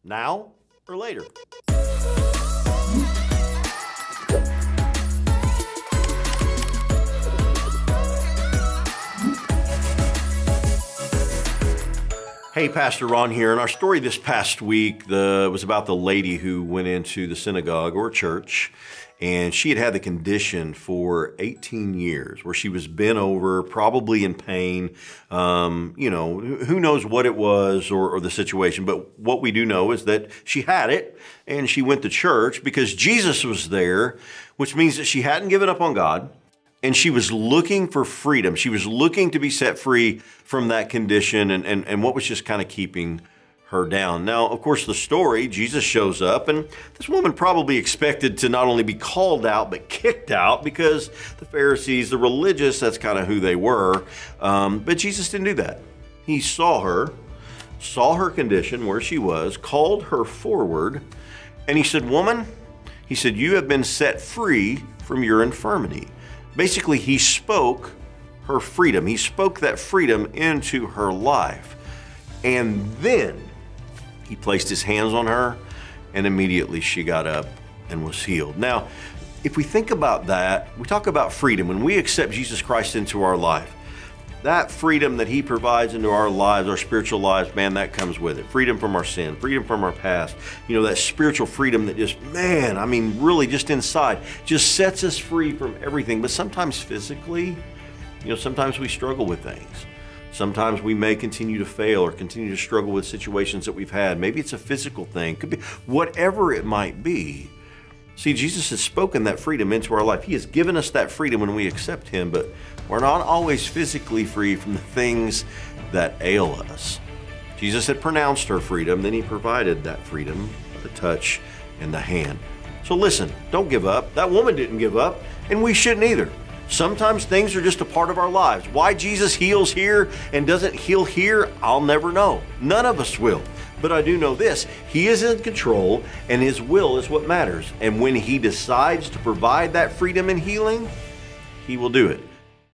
Now or later? Hey, Pastor Ron here, and our story this past week was about the lady who went into the synagogue or church, and she had the condition for 18 years where she was bent over, probably in pain. Who knows what it was or the situation, but what we do know is that she had it, and she went to church because Jesus was there, which means that she hadn't given up on God. And she was looking for freedom. She was looking to be set free from that condition and what was just kind of keeping her down. Now, of course, the story, Jesus shows up, and this woman probably expected to not only be called out, but kicked out because the Pharisees, the religious, that's kind of who they were. But Jesus didn't do that. He saw her condition where she was, called her forward, and he said, "Woman," he said, "you have been set free from your infirmity." Basically, he spoke her freedom. He spoke that freedom into her life. And then he placed his hands on her, and immediately she got up and was healed. Now, if we think about that, we talk about freedom. When we accept Jesus Christ into our life, that freedom that he provides into our lives, our spiritual lives, man, that comes with it. Freedom from our sin, freedom from our past. That spiritual freedom that just, really just inside, just sets us free from everything. But sometimes physically, sometimes we struggle with things. Sometimes we may continue to fail or continue to struggle with situations that we've had. Maybe it's a physical thing, could be whatever it might be. See, Jesus has spoken that freedom into our life. He has given us that freedom when we accept him, but we're not always physically free from the things that ail us. Jesus had pronounced her freedom, then he provided that freedom, the touch and the hand. So listen, don't give up. That woman didn't give up, and we shouldn't either. Sometimes things are just a part of our lives. Why Jesus heals here and doesn't heal here, I'll never know. None of us will. But I do know this, he is in control and his will is what matters. And when he decides to provide that freedom and healing, he will do it.